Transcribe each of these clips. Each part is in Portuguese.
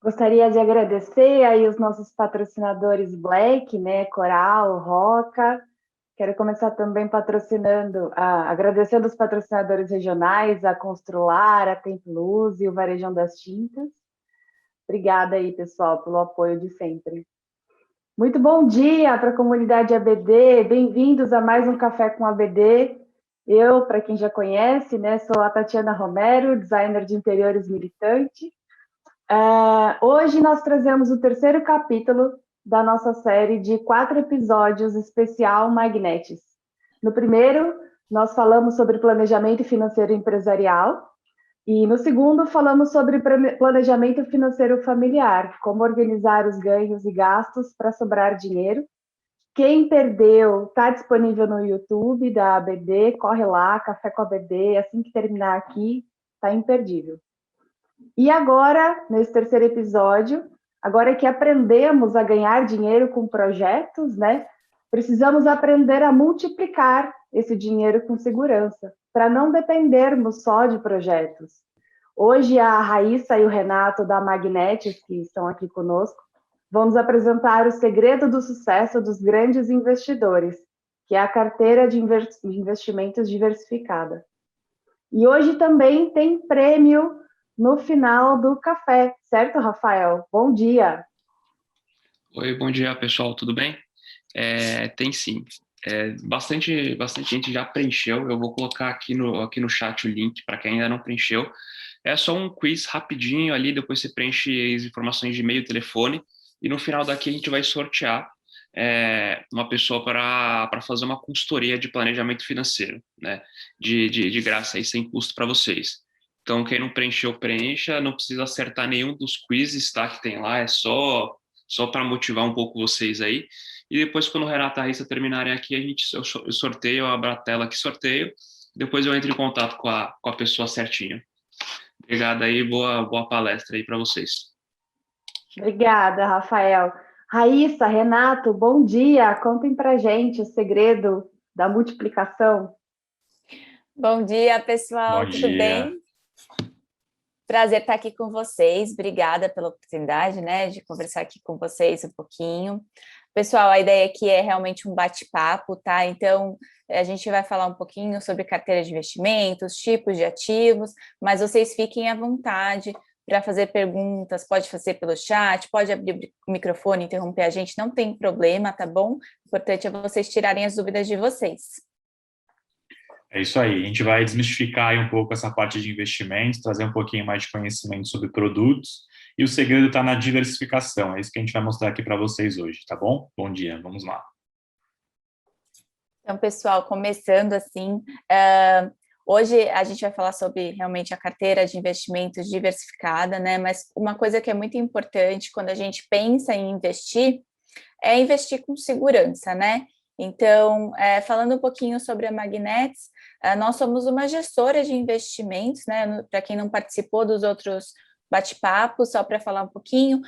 Gostaria de agradecer aí os nossos patrocinadores Black, né, Coral, Roca. Quero começar também agradecendo os patrocinadores regionais, a Constrular, a Tempo Luz e o Varejão das Tintas. Obrigada aí, pessoal, pelo apoio de sempre. Muito bom dia para a comunidade ABD, bem-vindos a mais um Café com ABD. Eu, para quem já conhece, né, sou a Tatiana Romero, designer de interiores militante. Hoje nós trazemos o terceiro capítulo da nossa série de 4 episódios especial Magnetes. No primeiro, nós falamos sobre planejamento financeiro empresarial, e no segundo, falamos sobre planejamento financeiro familiar, como organizar os ganhos e gastos para sobrar dinheiro. Quem perdeu, está disponível no YouTube da ABD, corre lá, Café com a ABD, assim que terminar aqui, está imperdível. E agora, nesse terceiro episódio, agora que aprendemos a ganhar dinheiro com projetos, né? Precisamos aprender a multiplicar esse dinheiro com segurança, para não dependermos só de projetos. Hoje a Raíssa e o Renato da Magnetes, que estão aqui conosco, vão nos apresentar o segredo do sucesso dos grandes investidores, que é a carteira de investimentos diversificada. E hoje também tem prêmio no final do café, certo, Rafael? Bom dia. Oi, bom dia, pessoal, tudo bem? Tem sim. Bastante gente já preencheu. Eu vou colocar aqui no chat o link para quem ainda não preencheu. É só um quiz rapidinho ali, depois você preenche as informações de e-mail e telefone, e no final daqui a gente vai sortear uma pessoa para fazer uma consultoria de planejamento financeiro, né? De graça aí, sem custo para vocês. Então, quem não preencheu, preencha, não precisa acertar nenhum dos quizzes, tá? Que tem lá, é só para motivar um pouco vocês aí. E depois, quando o Renato e a Raíssa terminarem aqui, eu sorteio, eu abro a tela que sorteio, depois eu entro em contato com a pessoa certinha. Obrigado aí, boa palestra aí para vocês. Obrigada, Rafael. Raíssa, Renato, bom dia. Contem pra gente o segredo da multiplicação. Bom dia, Bom pessoal, tudo dia. bem? Prazer estar aqui com vocês. Obrigada pela oportunidade, né, de conversar aqui com vocês um pouquinho. Pessoal, a ideia aqui é realmente um bate-papo, tá? Então, a gente vai falar um pouquinho sobre carteira de investimentos, tipos de ativos, mas vocês fiquem à vontade para fazer perguntas, pode fazer pelo chat, pode abrir o microfone, interromper a gente, não tem problema, tá bom? O importante é vocês tirarem as dúvidas de vocês. É isso aí. A gente vai desmistificar aí um pouco essa parte de investimentos, trazer um pouquinho mais de conhecimento sobre produtos. E o segredo está na diversificação. É isso que a gente vai mostrar aqui para vocês hoje, tá bom? Bom dia, vamos lá. Então, pessoal, começando assim, hoje a gente vai falar sobre realmente a carteira de investimentos diversificada, né? Mas uma coisa que é muito importante quando a gente pensa em investir é investir com segurança, né? Então, falando um pouquinho sobre a Magnetes, nós somos uma gestora de investimentos, né? Para quem não participou dos outros bate-papos, só para falar um pouquinho,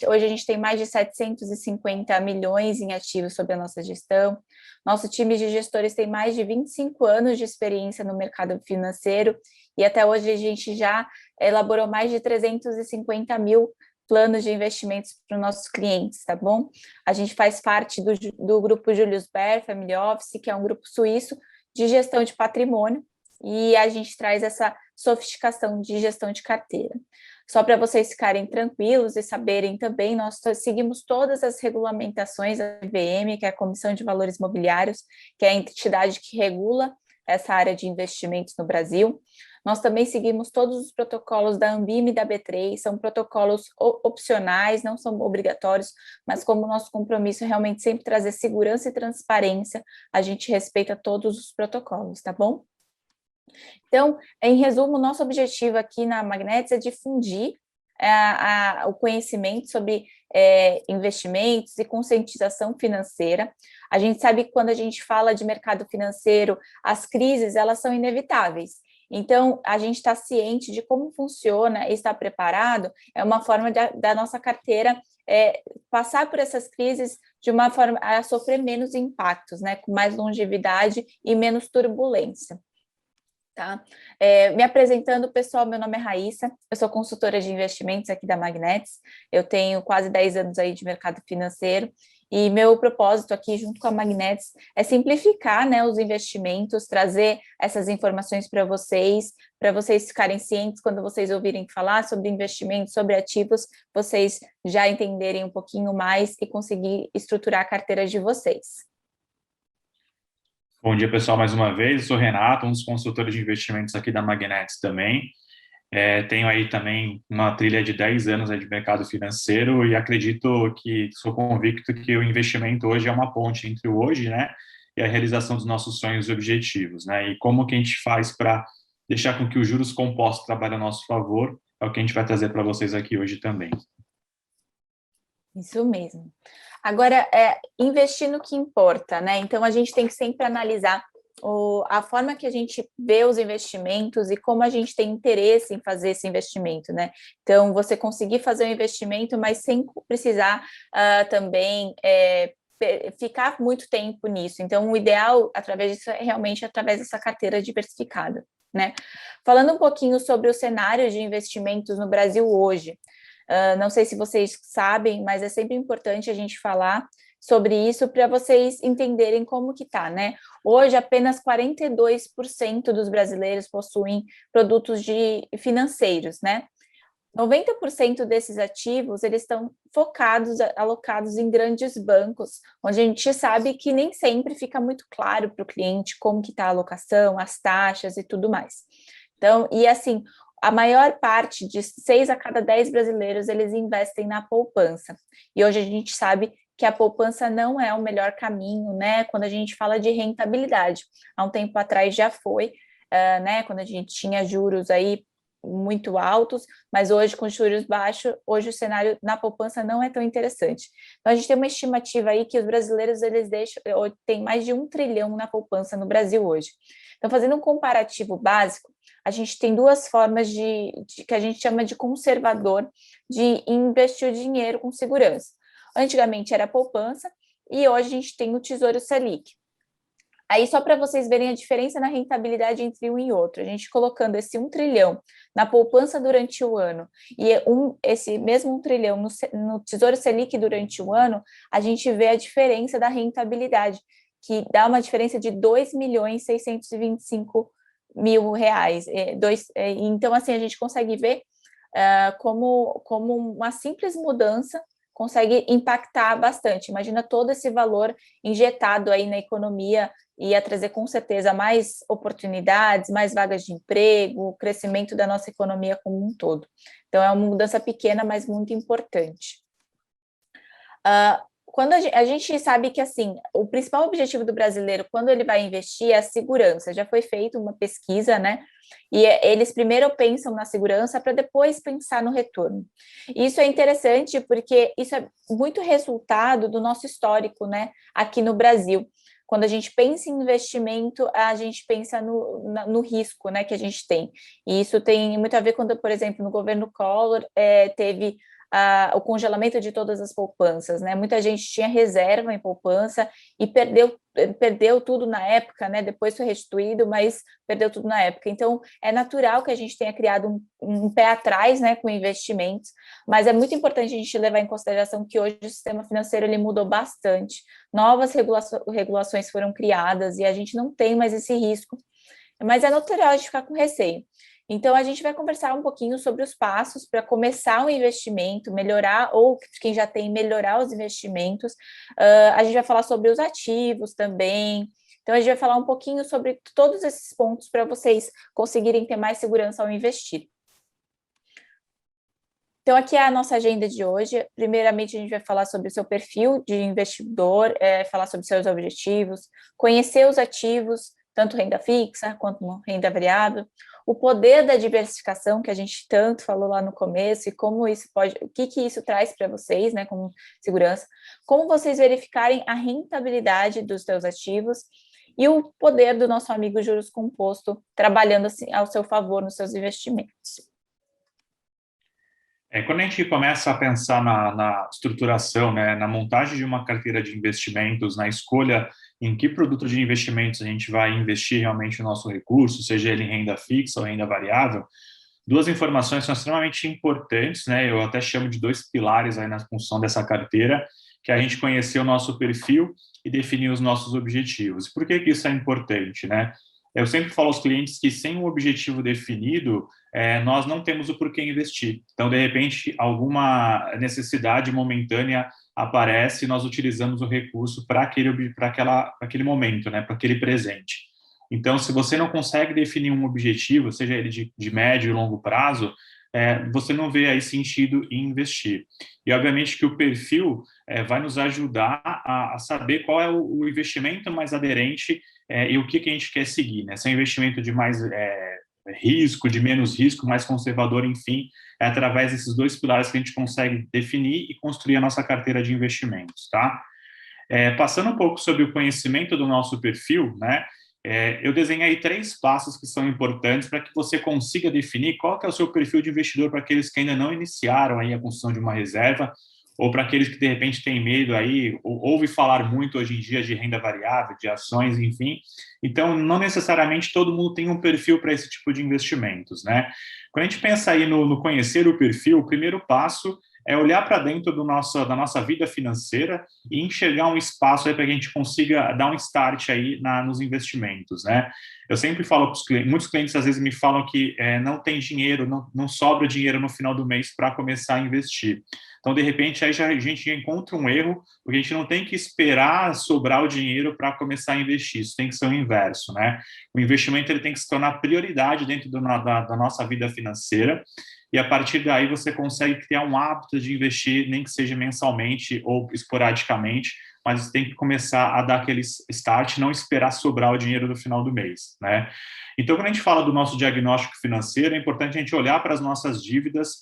hoje a gente tem mais de 750 milhões em ativos sob a nossa gestão. Nosso time de gestores tem mais de 25 anos de experiência no mercado financeiro e até hoje a gente já elaborou mais de 350 mil planos de investimentos para os nossos clientes, tá bom? A gente faz parte do grupo Julius Baer Family Office, que é um grupo suíço de gestão de patrimônio, e a gente traz essa sofisticação de gestão de carteira. Só para vocês ficarem tranquilos e saberem também, nós seguimos todas as regulamentações da CVM, que é a Comissão de Valores Mobiliários, que é a entidade que regula essa área de investimentos no Brasil. Nós também seguimos todos os protocolos da Anbim e da B3, são protocolos opcionais, não são obrigatórios, mas como o nosso compromisso é realmente sempre trazer segurança e transparência, a gente respeita todos os protocolos, tá bom? Então, em resumo, nosso objetivo aqui na Magnetes é difundir o conhecimento sobre investimentos e conscientização financeira. A gente sabe que quando a gente fala de mercado financeiro, as crises, elas são inevitáveis. Então, a gente está ciente de como funciona e está preparado, é uma forma da nossa carteira passar por essas crises de uma forma a sofrer menos impactos, né, com mais longevidade e menos turbulência. Tá? Me apresentando, pessoal, meu nome é Raíssa, eu sou consultora de investimentos aqui da Magnetis, eu tenho quase 10 anos aí de mercado financeiro, e meu propósito aqui, junto com a Magnetis, é simplificar, né, os investimentos, trazer essas informações para vocês ficarem cientes quando vocês ouvirem falar sobre investimentos, sobre ativos, vocês já entenderem um pouquinho mais e conseguir estruturar a carteira de vocês. Bom dia, pessoal, mais uma vez. Eu sou Renato, um dos consultores de investimentos aqui da Magnetis também. Tenho aí também uma trilha de 10 anos aí de mercado financeiro e acredito que, sou convicto que o investimento hoje é uma ponte entre o hoje, né, e a realização dos nossos sonhos e objetivos, né, e como que a gente faz para deixar com que os juros compostos trabalhem a nosso favor, é o que a gente vai trazer para vocês aqui hoje também. Isso mesmo. Agora, investir no que importa, né? Então, a gente tem que sempre analisar a forma que a gente vê os investimentos e como a gente tem interesse em fazer esse investimento, né? Então, você conseguir fazer um investimento, mas sem precisar também ficar muito tempo nisso. Então, o ideal, através disso, é realmente através dessa carteira diversificada, né? Falando um pouquinho sobre o cenário de investimentos no Brasil hoje, não sei se vocês sabem, mas é sempre importante a gente falar sobre isso para vocês entenderem como que tá, né? Hoje, apenas 42% dos brasileiros possuem produtos financeiros, né? 90% desses ativos, eles estão alocados em grandes bancos, onde a gente sabe que nem sempre fica muito claro para o cliente como que está a alocação, as taxas e tudo mais. Então, e assim, a maior parte de 6 a cada 10 brasileiros, eles investem na poupança. E hoje a gente sabe que a poupança não é o melhor caminho, né? Quando a gente fala de rentabilidade. Há um tempo atrás já foi, né? Quando a gente tinha juros aí muito altos, mas hoje com juros baixos, hoje o cenário na poupança não é tão interessante. Então a gente tem uma estimativa aí que os brasileiros tem mais de 1 trilhão na poupança no Brasil hoje. Então, fazendo um comparativo básico, a gente tem duas formas que a gente chama de conservador de investir o dinheiro com segurança. Antigamente era a poupança e hoje a gente tem o Tesouro Selic. Aí, só para vocês verem a diferença na rentabilidade entre um e outro, a gente colocando esse 1 trilhão na poupança durante o ano e esse mesmo 1 trilhão no Tesouro Selic durante o ano, a gente vê a diferença da rentabilidade, que dá uma diferença de R$ 2.625.000. Então, assim, a gente consegue ver como uma simples mudança consegue impactar bastante. Imagina todo esse valor injetado aí na economia, ia trazer com certeza mais oportunidades, mais vagas de emprego, crescimento da nossa economia como um todo. Então, é uma mudança pequena, mas muito importante. Quando a gente sabe que, assim, o principal objetivo do brasileiro, quando ele vai investir, é a segurança. Já foi feita uma pesquisa, né? E eles primeiro pensam na segurança para depois pensar no retorno. E isso é interessante porque isso é muito resultado do nosso histórico, né? Aqui no Brasil. Quando a gente pensa em investimento, a gente pensa no risco, né, que a gente tem. E isso tem muito a ver quando, por exemplo, no governo Collor teve o congelamento de todas as poupanças, né? Muita gente tinha reserva em poupança e perdeu tudo na época, né? Depois foi restituído, mas perdeu tudo na época. Então, é natural que a gente tenha criado um pé atrás, né, com investimentos, mas é muito importante a gente levar em consideração que hoje o sistema financeiro ele mudou bastante, novas regulações foram criadas e a gente não tem mais esse risco, mas é natural a gente ficar com receio. Então, a gente vai conversar um pouquinho sobre os passos para começar um investimento, melhorar, ou quem já tem, melhorar os investimentos. A gente vai falar sobre os ativos também. Então, a gente vai falar um pouquinho sobre todos esses pontos para vocês conseguirem ter mais segurança ao investir. Então, aqui é a nossa agenda de hoje. Primeiramente, a gente vai falar sobre o seu perfil de investidor, falar sobre seus objetivos, conhecer os ativos, tanto renda fixa quanto renda variável, o poder da diversificação, que a gente tanto falou lá no começo, e como isso o que isso traz para vocês, né, como segurança, como vocês verificarem a rentabilidade dos seus ativos e o poder do nosso amigo juros composto trabalhando assim, ao seu favor nos seus investimentos. Quando a gente começa a pensar na estruturação, né, na montagem de uma carteira de investimentos, na escolha em que produto de investimentos a gente vai investir realmente o nosso recurso, seja ele em renda fixa ou renda variável, duas informações são extremamente importantes, né? Eu até chamo de dois pilares aí na função dessa carteira, que é a gente conhecer o nosso perfil e definir os nossos objetivos. Por que que isso é importante, né? Eu sempre falo aos clientes que sem um objetivo definido, nós não temos o porquê investir. Então, de repente, alguma necessidade momentânea aparece e nós utilizamos o recurso para aquele momento, né? Para aquele presente. Então, se você não consegue definir um objetivo, seja ele de médio e longo prazo, você não vê aí sentido em investir. E, obviamente, que o perfil vai nos ajudar a saber qual é o investimento mais aderente e o que a gente quer seguir, né? Se é um investimento de mais risco, de menos risco, mais conservador, enfim, é através desses dois pilares que a gente consegue definir e construir a nossa carteira de investimentos, tá? Passando um pouco sobre o conhecimento do nosso perfil, né? Eu desenhei 3 passos que são importantes para que você consiga definir qual que é o seu perfil de investidor para aqueles que ainda não iniciaram aí a construção de uma reserva ou para aqueles que de repente têm medo aí, ouve falar muito hoje em dia de renda variável, de ações, enfim. Então, não necessariamente todo mundo tem um perfil para esse tipo de investimentos, né? Quando a gente pensa aí no conhecer o perfil, o primeiro passo é olhar para dentro da nossa vida financeira e enxergar um espaço aí para que a gente consiga dar um start aí nos investimentos, né? Eu sempre falo para os clientes, muitos clientes às vezes me falam que não tem dinheiro, não sobra dinheiro no final do mês para começar a investir. Então, de repente, aí a gente já encontra um erro, porque a gente não tem que esperar sobrar o dinheiro para começar a investir, isso tem que ser o inverso, né? O investimento ele tem que se tornar prioridade dentro da nossa vida financeira, e a partir daí você consegue criar um hábito de investir, nem que seja mensalmente ou esporadicamente, mas você tem que começar a dar aquele start, não esperar sobrar o dinheiro no final do mês, né? Então, quando a gente fala do nosso diagnóstico financeiro, é importante a gente olhar para as nossas dívidas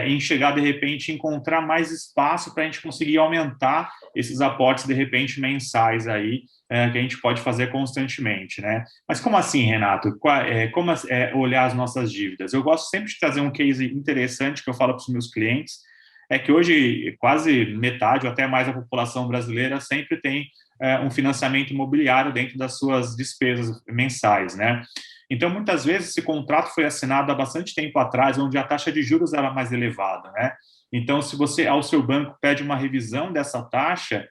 e chegar, de repente, encontrar mais espaço para a gente conseguir aumentar esses aportes, de repente, mensais aí, que a gente pode fazer constantemente, né? Mas como assim, Renato? Como olhar as nossas dívidas? Eu gosto sempre de trazer um case interessante que eu falo para os meus clientes, é que hoje quase metade ou até mais da população brasileira sempre tem um financiamento imobiliário dentro das suas despesas mensais, né? Então, muitas vezes, esse contrato foi assinado há bastante tempo atrás, onde a taxa de juros era mais elevada, né? Então, se você, ao seu banco, pede uma revisão dessa taxa,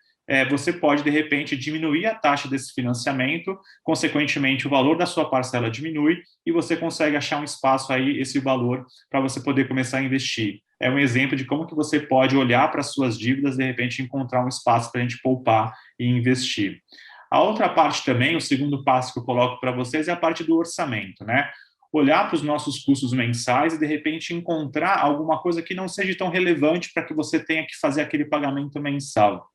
você pode, de repente, diminuir a taxa desse financiamento, consequentemente, o valor da sua parcela diminui e você consegue achar um espaço aí, esse valor, para você poder começar a investir. É um exemplo de como que você pode olhar para as suas dívidas, de repente, encontrar um espaço para a gente poupar e investir. A outra parte também, o segundo passo que eu coloco para vocês é a parte do orçamento, né? Olhar para os nossos custos mensais e, de repente, encontrar alguma coisa que não seja tão relevante para que você tenha que fazer aquele pagamento mensal.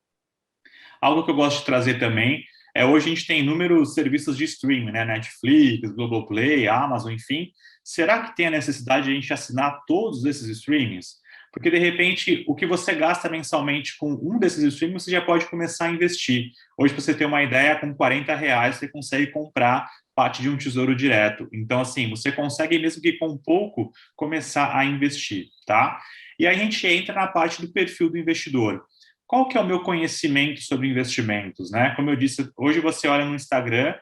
Algo que eu gosto de trazer também hoje a gente tem inúmeros serviços de streaming, né? Netflix, Globoplay, Amazon, enfim. Será que tem a necessidade de a gente assinar todos esses streamings? Porque, de repente, o que você gasta mensalmente com um desses streamings, você já pode começar a investir. Hoje, para você ter uma ideia, com R$40 você consegue comprar parte de um tesouro direto. Então, assim, você consegue, mesmo que com pouco, começar a investir, tá? E aí a gente entra na parte do perfil do investidor. Qual que é o meu conhecimento sobre investimentos, né? Como eu disse, hoje você olha no Instagram,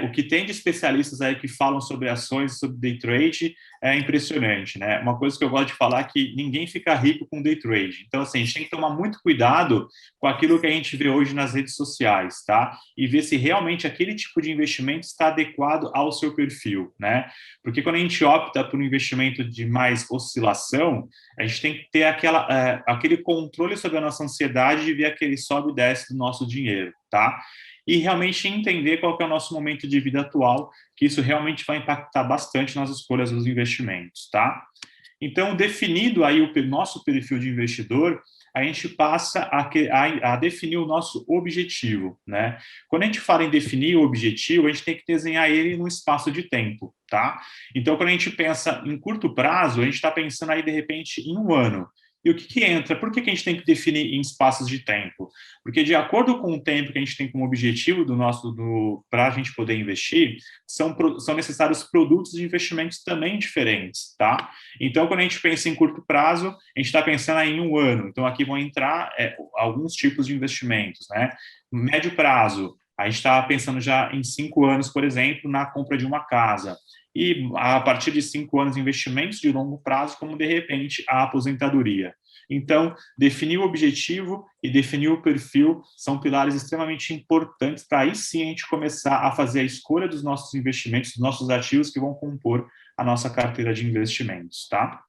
o que tem de especialistas aí que falam sobre ações, sobre day trade, é impressionante, né? Uma coisa que eu gosto de falar é que ninguém fica rico com day trade. Então, assim, a gente tem que tomar muito cuidado com aquilo que a gente vê hoje nas redes sociais, tá? E ver se realmente aquele tipo de investimento está adequado ao seu perfil, né? Porque quando a gente opta por um investimento de mais oscilação, a gente tem que ter aquele controle sobre a nossa ansiedade de ver aquele sobe e desce do nosso dinheiro, tá? E realmente entender qual que é o nosso momento de vida atual, que isso realmente vai impactar bastante nas escolhas dos investimentos, tá? Então, definido aí o nosso perfil de investidor, a gente passa a definir o nosso objetivo, né? Quando a gente fala em definir o objetivo, a gente tem que desenhar ele num espaço de tempo, tá? Então, quando a gente pensa em curto prazo, a gente está pensando aí, de repente, em um ano. E o que entra? Por que a gente tem que definir em espaços de tempo? Porque, de acordo com o tempo que a gente tem como objetivo para a gente poder investir, são necessários produtos de investimentos também diferentes, tá? Então, quando a gente pensa em curto prazo, a gente está pensando aí em um ano. Então, aqui vão entrar alguns tipos de investimentos, né? Médio prazo, A gente está pensando já em 5 anos, por exemplo, na compra de uma casa. E a partir de 5 anos, investimentos de longo prazo, como de repente a aposentadoria. Então, definir o objetivo e definir o perfil são pilares extremamente importantes para aí sim a gente começar a fazer a escolha dos nossos investimentos, dos nossos ativos que vão compor a nossa carteira de investimentos, tá?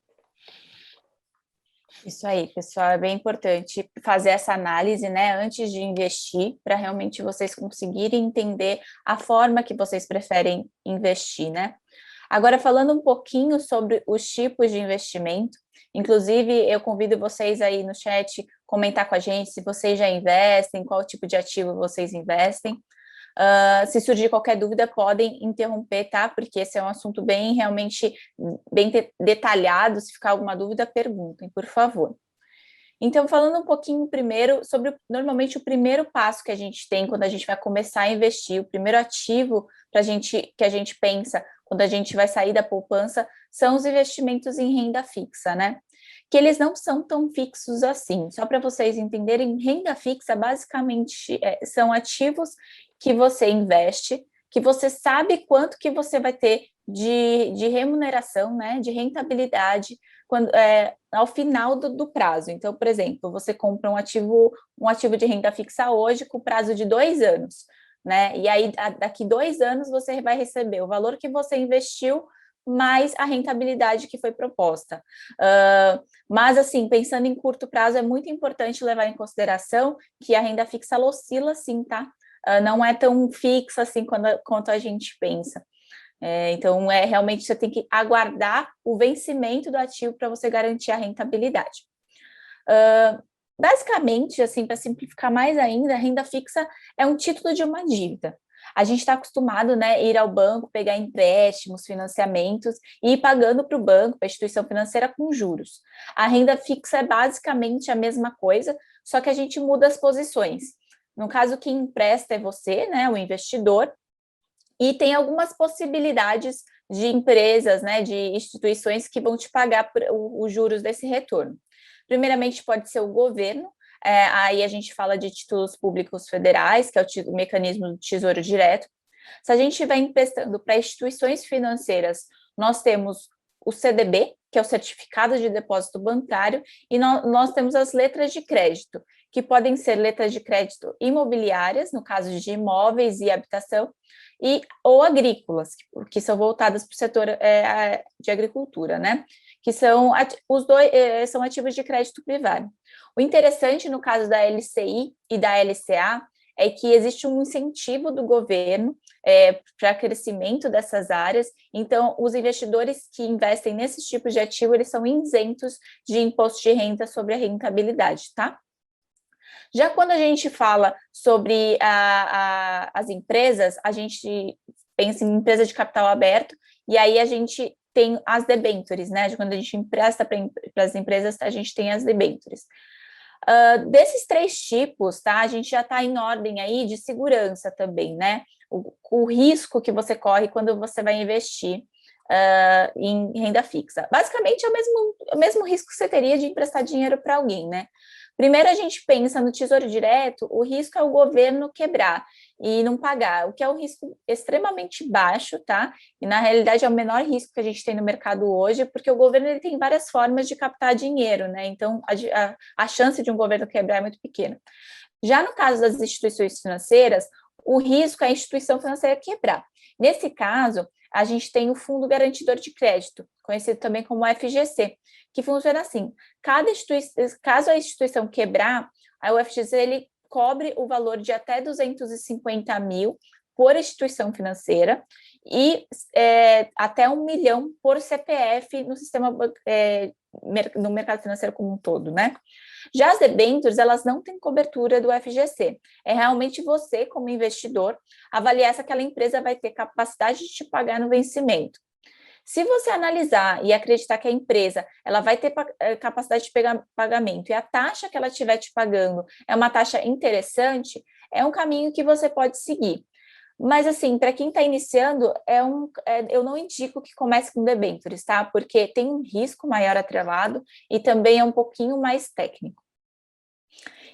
Isso aí, pessoal, é bem importante fazer essa análise, né, antes de investir, para realmente vocês conseguirem entender a forma que vocês preferem investir, né? Agora, falando um pouquinho sobre os tipos de investimento, inclusive eu convido vocês aí no chat comentar com a gente se vocês já investem, qual tipo de ativo vocês investem. Se surgir qualquer dúvida, podem interromper, tá? Porque esse é um assunto bem, realmente, bem detalhado. Se ficar alguma dúvida, perguntem, por favor. Então, falando um pouquinho primeiro sobre, normalmente, o primeiro passo que a gente tem quando a gente vai começar a investir, o primeiro ativo que a gente pensa quando a gente vai sair da poupança, são os investimentos em renda fixa, né? Que eles não são tão fixos assim. Só para vocês entenderem, renda fixa, basicamente, são ativos que você investe, que você sabe quanto que você vai ter de remuneração, né, de rentabilidade, ao final do prazo. Então, por exemplo, você compra um ativo de renda fixa hoje com prazo de 2 anos, né? E aí, daqui 2 anos, você vai receber o valor que você investiu mais a rentabilidade que foi proposta. Mas, assim, pensando em curto prazo, é muito importante levar em consideração que a renda fixa ela oscila, sim, tá? Não é tão fixa assim quanto a gente pensa. Então, realmente você tem que aguardar o vencimento do ativo para você garantir a rentabilidade. Basicamente, assim, para simplificar mais ainda, a renda fixa é um título de uma dívida. A gente está acostumado, né, ir ao banco, pegar empréstimos, financiamentos e ir pagando para o banco, para a instituição financeira, com juros. A renda fixa é basicamente a mesma coisa, só que a gente muda as posições. No caso, quem empresta é você, né, o investidor, e tem algumas possibilidades de empresas, né, de instituições que vão te pagar os juros desse retorno. Primeiramente, pode ser o governo, aí a gente fala de títulos públicos federais, que é o mecanismo do Tesouro Direto. Se a gente estiver emprestando para instituições financeiras, nós temos o CDB, que é o Certificado de Depósito Bancário, e nós temos as letras de crédito, que podem ser letras de crédito imobiliárias, no caso de imóveis e habitação, ou agrícolas, que são voltadas para o setor de agricultura, né? Que são os dois são ativos de crédito privado. O interessante no caso da LCI e da LCA é que existe um incentivo do governo para crescimento dessas áreas, então os investidores que investem nesses tipos de ativo, eles são isentos de imposto de renda sobre a rentabilidade, tá? Já quando a gente fala sobre as empresas, a gente pensa em empresa de capital aberto, e aí a gente tem as debêntures, né? Quando a gente empresta para as empresas, a gente tem as debêntures. Desses 3 tipos, tá? A gente já está em ordem aí de segurança também, né? O risco que você corre quando você vai investir em renda fixa. Basicamente, é o mesmo risco que você teria de emprestar dinheiro para alguém, né? Primeiro, a gente pensa no Tesouro Direto, o risco é o governo quebrar e não pagar, o que é um risco extremamente baixo, tá? E, na realidade, é o menor risco que a gente tem no mercado hoje, porque o governo ele tem várias formas de captar dinheiro, né? Então, a chance de um governo quebrar é muito pequena. Já no caso das instituições financeiras, o risco é a instituição financeira quebrar. Nesse caso, a gente tem o Fundo Garantidor de Crédito, conhecido também como FGC, que funciona assim: caso a instituição quebrar, a UFGC ele cobre o valor de até 250 mil por instituição financeira e até 1 milhão por CPF no sistema no mercado financeiro como um todo, né? Já as debêntures, elas não têm cobertura do FGC. É realmente você, como investidor, avaliar se aquela empresa vai ter capacidade de te pagar no vencimento. Se você analisar e acreditar que a empresa ela vai ter capacidade de pagamento e a taxa que ela estiver te pagando é uma taxa interessante, é um caminho que você pode seguir. Mas, assim, para quem está iniciando, eu não indico que comece com debêntures, tá? Porque tem um risco maior atrelado e também é um pouquinho mais técnico.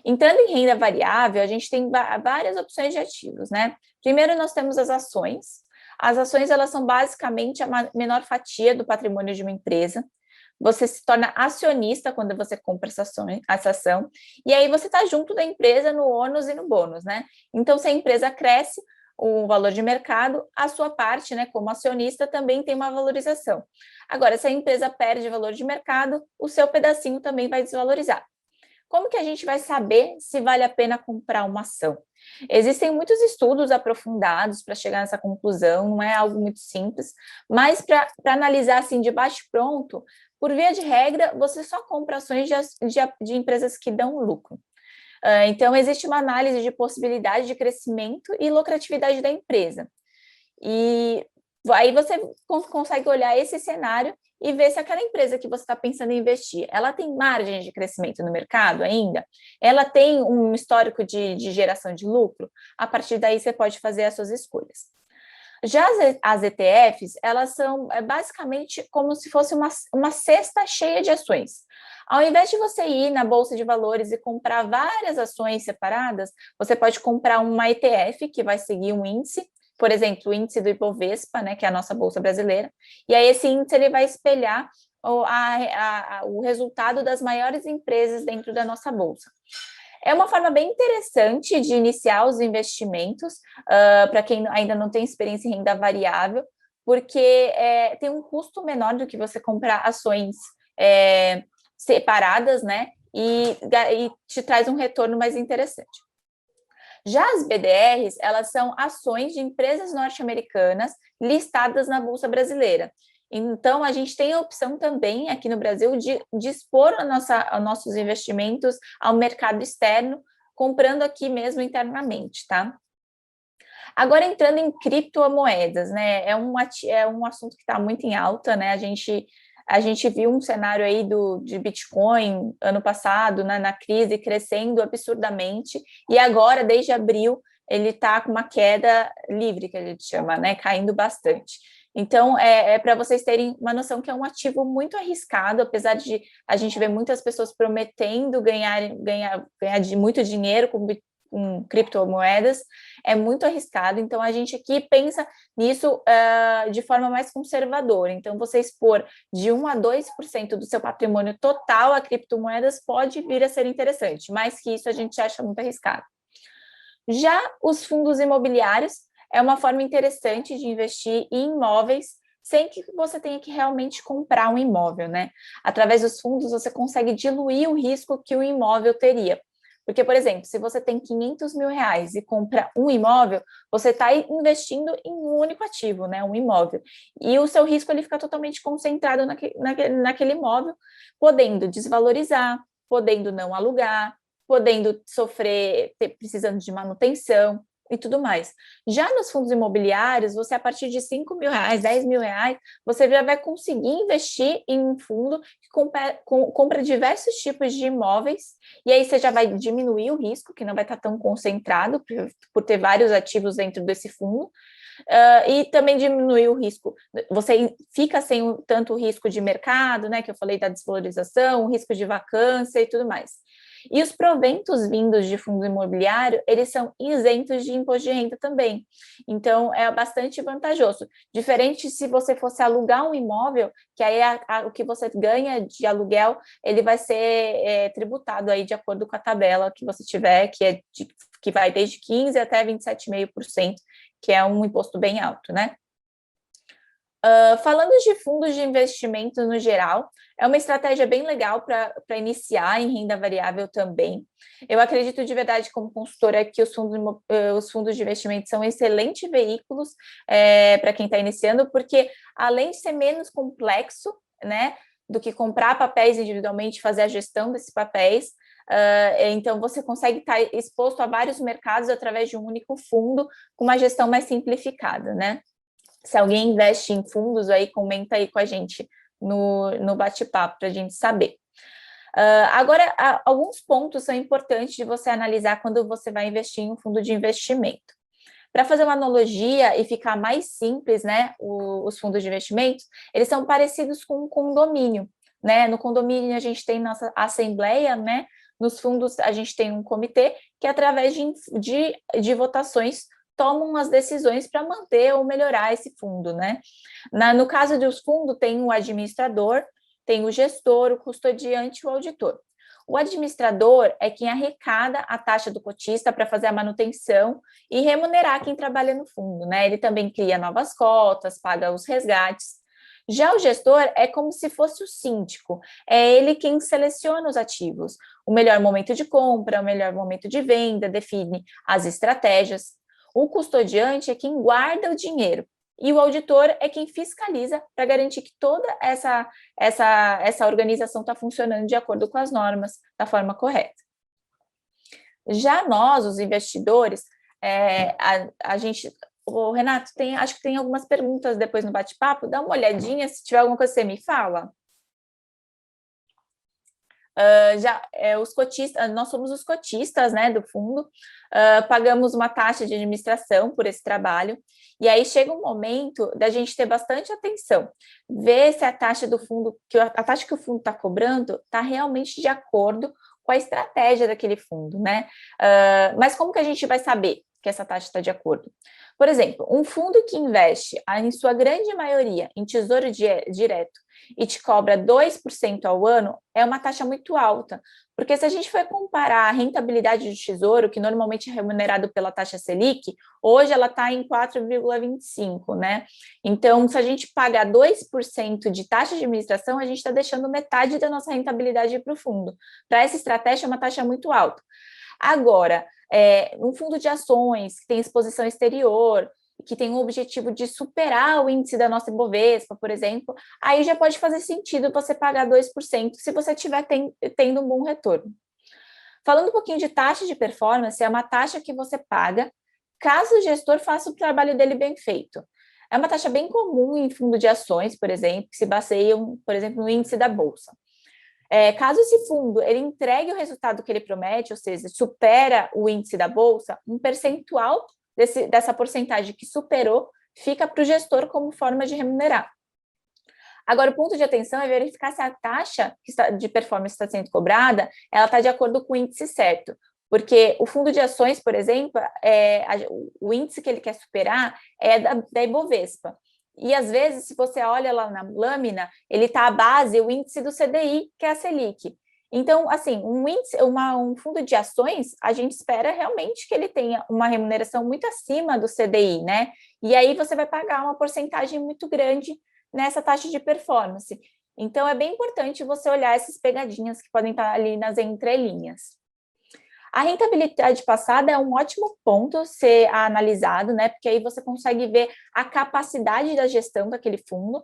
Entrando em renda variável, a gente tem várias opções de ativos, né? Primeiro, nós temos as ações. As ações, elas são basicamente a menor fatia do patrimônio de uma empresa. Você se torna acionista quando você compra essa ação, e aí você está junto da empresa no ônus e no bônus, né? Então, se a empresa cresce o valor de mercado, a sua parte, né, como acionista, também tem uma valorização. Agora, se a empresa perde valor de mercado, o seu pedacinho também vai desvalorizar. Como que a gente vai saber se vale a pena comprar uma ação? Existem muitos estudos aprofundados para chegar nessa conclusão, não é algo muito simples, mas para analisar assim de bate-pronto, por via de regra, você só compra ações de empresas que dão lucro. Então, existe uma análise de possibilidade de crescimento e lucratividade da empresa. E aí você consegue olhar esse cenário e ver se aquela empresa que você está pensando em investir, ela tem margem de crescimento no mercado ainda? Ela tem um histórico de geração de lucro? A partir daí, você pode fazer as suas escolhas. Já as ETFs, elas são basicamente como se fosse uma cesta cheia de ações. Ao invés de você ir na Bolsa de Valores e comprar várias ações separadas, você pode comprar uma ETF que vai seguir um índice, por exemplo, o índice do Ibovespa, né, que é a nossa Bolsa brasileira, e aí esse índice ele vai espelhar o resultado das maiores empresas dentro da nossa Bolsa. É uma forma bem interessante de iniciar os investimentos, para quem ainda não tem experiência em renda variável, porque tem um custo menor do que você comprar ações separadas, né? E te traz um retorno mais interessante. Já as BDRs, elas são ações de empresas norte-americanas listadas na Bolsa Brasileira. Então, a gente tem a opção também aqui no Brasil de expor os nossos investimentos ao mercado externo, comprando aqui mesmo internamente, tá? Agora, entrando em criptomoedas, né? É um assunto que está muito em alta, né? A gente viu um cenário aí de Bitcoin ano passado, né, na crise, crescendo absurdamente, e agora, desde abril, ele está com uma queda livre, que a gente chama, né? Caindo bastante. Então, para vocês terem uma noção que é um ativo muito arriscado, apesar de a gente ver muitas pessoas prometendo ganhar muito dinheiro com criptomoedas, é muito arriscado. Então, a gente aqui pensa nisso de forma mais conservadora. Então, você expor de 1 a 2% do seu patrimônio total a criptomoedas pode vir a ser interessante, mais que isso a gente acha muito arriscado. Já os fundos imobiliários, é uma forma interessante de investir em imóveis sem que você tenha que realmente comprar um imóvel, né? Através dos fundos, você consegue diluir o risco que o imóvel teria. Porque, por exemplo, se você tem 500 mil reais e compra um imóvel, você está investindo em um único ativo, né? Um imóvel. E o seu risco ele fica totalmente concentrado naquele imóvel, podendo desvalorizar, podendo não alugar, podendo precisando de manutenção e tudo mais. Já nos fundos imobiliários, você a partir de 5 mil reais, 10 mil reais, você já vai conseguir investir em um fundo que compra diversos tipos de imóveis, e aí você já vai diminuir o risco, que não vai estar tão concentrado por ter vários ativos dentro desse fundo, e também diminuir o risco, você fica sem tanto risco de mercado, né, que eu falei da desvalorização, o risco de vacância e tudo mais. E os proventos vindos de fundo imobiliário, eles são isentos de imposto de renda também. Então, é bastante vantajoso. Diferente se você fosse alugar um imóvel, que aí o que você ganha de aluguel, ele vai ser tributado aí de acordo com a tabela que você tiver, que vai desde 15% até 27,5%, que é um imposto bem alto, né? Falando de fundos de investimento no geral, é uma estratégia bem legal para iniciar em renda variável também. Eu acredito de verdade, como consultora, que os fundos de investimento são excelentes veículos para quem está iniciando, porque além de ser menos complexo, né, do que comprar papéis individualmente, fazer a gestão desses papéis, então você consegue estar exposto a vários mercados através de um único fundo, com uma gestão mais simplificada, né? Se alguém investe em fundos, aí comenta aí com a gente no bate-papo para a gente saber. Agora, alguns pontos são importantes de você analisar quando você vai investir em um fundo de investimento. Para fazer uma analogia e ficar mais simples, né, os fundos de investimentos, eles são parecidos com um condomínio, né? No condomínio a gente tem nossa assembleia, né, Nos fundos, a gente tem um comitê que, através de votações, tomam as decisões para manter ou melhorar esse fundo, né? No caso dos fundos, tem o administrador, tem o gestor, o custodiante e o auditor. O administrador é quem arrecada a taxa do cotista para fazer a manutenção e remunerar quem trabalha no fundo, né? Ele também cria novas cotas, paga os resgates. Já o gestor é como se fosse o síndico, é ele quem seleciona os ativos, o melhor momento de compra, o melhor momento de venda, define as estratégias. O custodiante é quem guarda o dinheiro e o auditor é quem fiscaliza para garantir que toda essa organização está funcionando de acordo com as normas, da forma correta. Já nós, os investidores, a gente... O Renato, acho que tem algumas perguntas depois no bate-papo, dá uma olhadinha, se tiver alguma coisa você me fala. Os cotistas, nós somos os cotistas, né, do fundo, pagamos uma taxa de administração por esse trabalho, e aí chega um momento da gente ter bastante atenção, ver se a taxa do fundo, a taxa que o fundo está cobrando está realmente de acordo com a estratégia daquele fundo, né? Mas como que a gente vai saber que essa taxa está de acordo? Por exemplo, um fundo que investe, em sua grande maioria, em tesouro direto e te cobra 2% ao ano, é uma taxa muito alta, porque se a gente for comparar a rentabilidade do tesouro, que normalmente é remunerado pela taxa Selic, hoje ela está em 4,25%, né? Então, se a gente pagar 2% de taxa de administração, a gente está deixando metade da nossa rentabilidade para o fundo. Para essa estratégia, é uma taxa muito alta. Agora, um fundo de ações que tem exposição exterior, que tem o objetivo de superar o índice da nossa Ibovespa, por exemplo, aí já pode fazer sentido você pagar 2% se você estiver tendo um bom retorno. Falando um pouquinho de taxa de performance, é uma taxa que você paga caso o gestor faça o trabalho dele bem feito. É uma taxa bem comum em fundo de ações, por exemplo, que se baseiam, por exemplo, no índice da Bolsa. Caso esse fundo ele entregue o resultado que ele promete, ou seja, supera o índice da Bolsa, um percentual dessa porcentagem que superou fica para o gestor como forma de remunerar. Agora, o ponto de atenção é verificar se a taxa de performance está sendo cobrada, ela está de acordo com o índice certo, porque o fundo de ações, por exemplo, o índice que ele quer superar é da Ibovespa. E, às vezes, se você olha lá na lâmina, ele está à base, o índice do CDI, que é a Selic. Então, assim, um fundo de ações, a gente espera realmente que ele tenha uma remuneração muito acima do CDI, né? E aí você vai pagar uma porcentagem muito grande nessa taxa de performance. Então, é bem importante você olhar essas pegadinhas que podem estar ali nas entrelinhas. A rentabilidade passada é um ótimo ponto ser analisado, né? Porque aí você consegue ver a capacidade da gestão daquele fundo,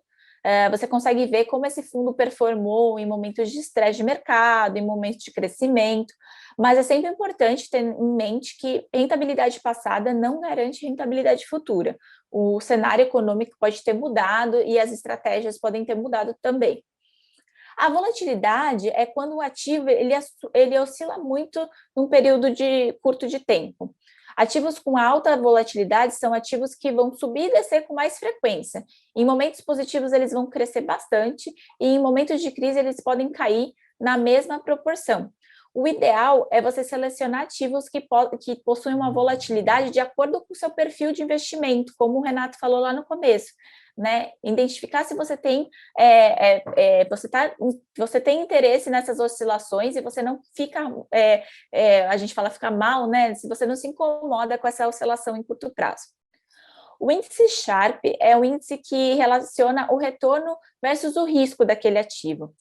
você consegue ver como esse fundo performou em momentos de estresse de mercado, em momentos de crescimento, mas é sempre importante ter em mente que rentabilidade passada não garante rentabilidade futura. O cenário econômico pode ter mudado e as estratégias podem ter mudado também. A volatilidade é quando o ativo ele oscila muito num período curto de tempo. Ativos com alta volatilidade são ativos que vão subir e descer com mais frequência. Em momentos positivos, eles vão crescer bastante e em momentos de crise, eles podem cair na mesma proporção. O ideal é você selecionar ativos que possuem uma volatilidade de acordo com o seu perfil de investimento, como o Renato falou lá no começo, né? Identificar se você tem você tem interesse nessas oscilações e você não fica, a gente fala ficar mal, né? Se você não se incomoda com essa oscilação em curto prazo. O índice Sharpe é o índice que relaciona o retorno versus o risco daquele ativo.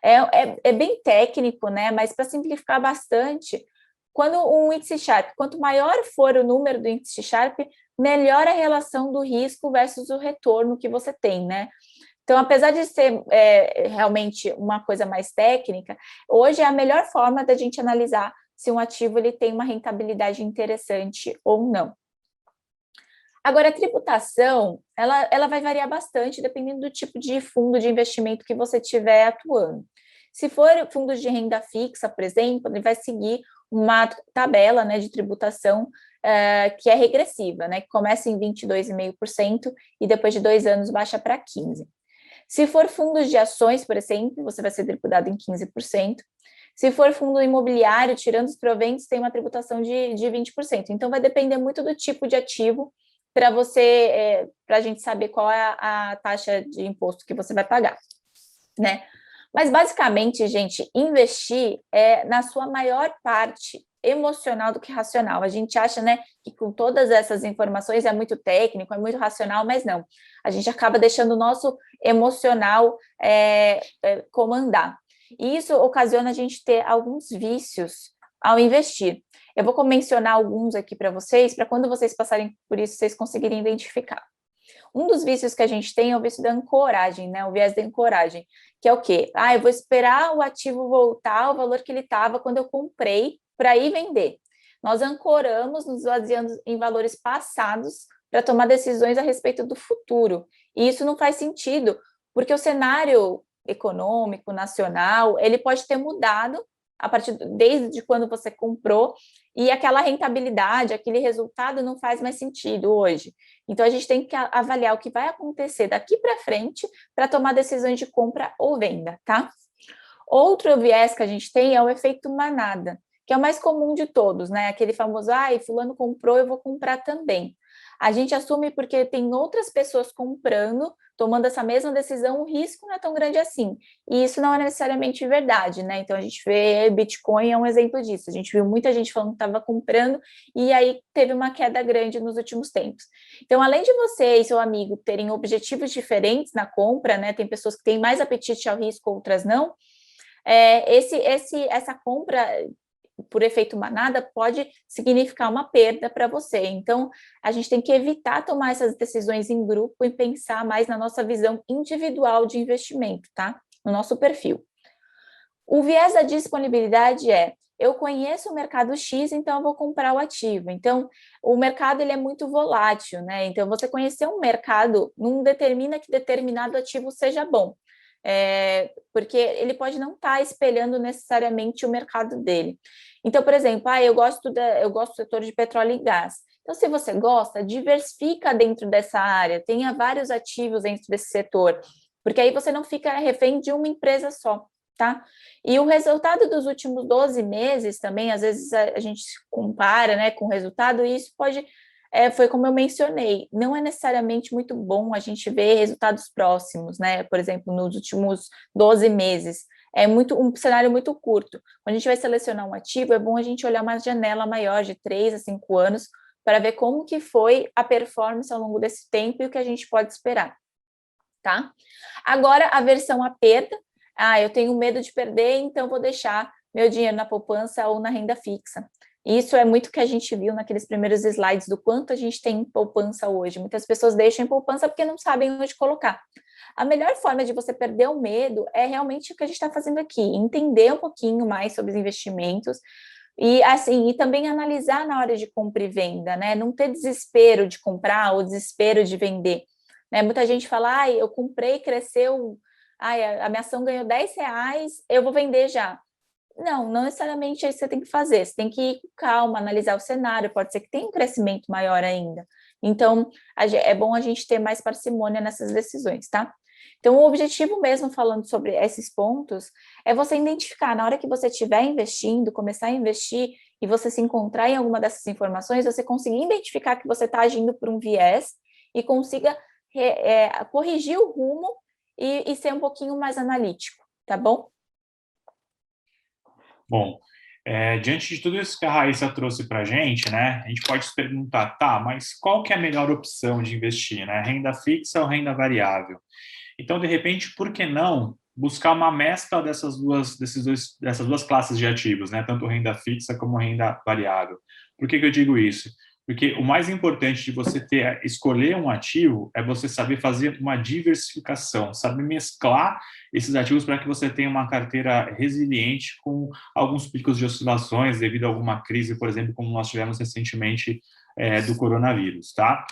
É bem técnico, né? Mas para simplificar bastante, quando um índice Sharpe, quanto maior for o número do índice Sharpe, melhor a relação do risco versus o retorno que você tem, né? Então, apesar de ser realmente uma coisa mais técnica, hoje é a melhor forma da gente analisar se um ativo ele tem uma rentabilidade interessante ou não. Agora, a tributação, ela vai variar bastante dependendo do tipo de fundo de investimento que você estiver atuando. Se for fundos de renda fixa, por exemplo, ele vai seguir uma tabela, né, de tributação que é regressiva, né, que começa em 22,5% e depois de 2 anos baixa para 15%. Se for fundos de ações, por exemplo, você vai ser tributado em 15%. Se for fundo imobiliário, tirando os proventos, tem uma tributação de 20%. Então, vai depender muito do tipo de ativo para a gente saber qual é a taxa de imposto que você vai pagar, né? Mas, basicamente, gente, investir é, na sua maior parte, emocional do que racional. A gente acha, né, que com todas essas informações é muito técnico, é muito racional, mas não. A gente acaba deixando o nosso emocional comandar. E isso ocasiona a gente ter alguns vícios ao investir. Eu vou mencionar alguns aqui para vocês, para quando vocês passarem por isso, vocês conseguirem identificar. Um dos vícios que a gente tem é o vício da ancoragem, né? O viés da ancoragem, que é o quê? Eu vou esperar o ativo voltar ao valor que ele estava quando eu comprei para ir vender. Nós ancoramos, nos baseando em valores passados para tomar decisões a respeito do futuro. E isso não faz sentido, porque o cenário econômico, nacional, ele pode ter mudado desde quando você comprou, e aquela rentabilidade, aquele resultado não faz mais sentido hoje. Então, a gente tem que avaliar o que vai acontecer daqui para frente para tomar decisões de compra ou venda, tá? Outro viés que a gente tem é o efeito manada, que é o mais comum de todos, né? Aquele famoso, fulano comprou, eu vou comprar também. A gente assume porque tem outras pessoas comprando, tomando essa mesma decisão, o risco não é tão grande assim. E isso não é necessariamente verdade, né? Então, a gente vê Bitcoin é um exemplo disso. A gente viu muita gente falando que estava comprando e aí teve uma queda grande nos últimos tempos. Então, além de você e seu amigo terem objetivos diferentes na compra, né? Tem pessoas que têm mais apetite ao risco, outras não. Essa compra por efeito manada pode significar uma perda para você. Então, a gente tem que evitar tomar essas decisões em grupo e pensar mais na nossa visão individual de investimento, tá? No nosso perfil. O viés da disponibilidade eu conheço o mercado X, então eu vou comprar o ativo. Então, o mercado ele é muito volátil, né? Então, você conhecer um mercado não determina que determinado ativo seja bom. Porque ele pode não estar espelhando necessariamente o mercado dele. Então, por exemplo, eu gosto do setor de petróleo e gás. Então, se você gosta, diversifica dentro dessa área, tenha vários ativos dentro desse setor, porque aí você não fica refém de uma empresa só, tá? E o resultado dos últimos 12 meses também, às vezes a gente compara, né, com o resultado, e isso pode... foi como eu mencionei, não é necessariamente muito bom a gente ver resultados próximos, né? Por exemplo, nos últimos 12 meses. É um cenário muito curto. Quando a gente vai selecionar um ativo, é bom a gente olhar uma janela maior, de 3 a 5 anos, para ver como que foi a performance ao longo desse tempo e o que a gente pode esperar, tá? Agora, a versão à perda. Eu tenho medo de perder, então vou deixar meu dinheiro na poupança ou na renda fixa. Isso é muito que a gente viu naqueles primeiros slides do quanto a gente tem em poupança hoje. Muitas pessoas deixam em poupança porque não sabem onde colocar. A melhor forma de você perder o medo é realmente o que a gente está fazendo aqui, entender um pouquinho mais sobre os investimentos e também analisar na hora de compra e venda, né? Não ter desespero de comprar ou desespero de vender. Né? Muita gente fala, eu comprei, cresceu, a minha ação ganhou R$10, eu vou vender já. Não necessariamente é isso que você tem que fazer, você tem que ir com calma, analisar o cenário, pode ser que tenha um crescimento maior ainda. Então, é bom a gente ter mais parcimônia nessas decisões, tá? Então, o objetivo mesmo, falando sobre esses pontos, é você identificar, na hora que você estiver investindo, começar a investir, e você se encontrar em alguma dessas informações, você conseguir identificar que você está agindo por um viés e consiga corrigir o rumo e ser um pouquinho mais analítico, tá bom? Bom, diante de tudo isso que a Raíssa trouxe para a gente, né, a gente pode se perguntar, mas qual que é a melhor opção de investir, né? Renda fixa ou renda variável? Então, de repente, por que não buscar uma mescla dessas duas classes de ativos, né? Tanto renda fixa como renda variável. Por que eu digo isso? Porque o mais importante de você escolher um ativo é você saber fazer uma diversificação, saber mesclar esses ativos para que você tenha uma carteira resiliente com alguns picos de oscilações devido a alguma crise, por exemplo, como nós tivemos recentemente do coronavírus, tá?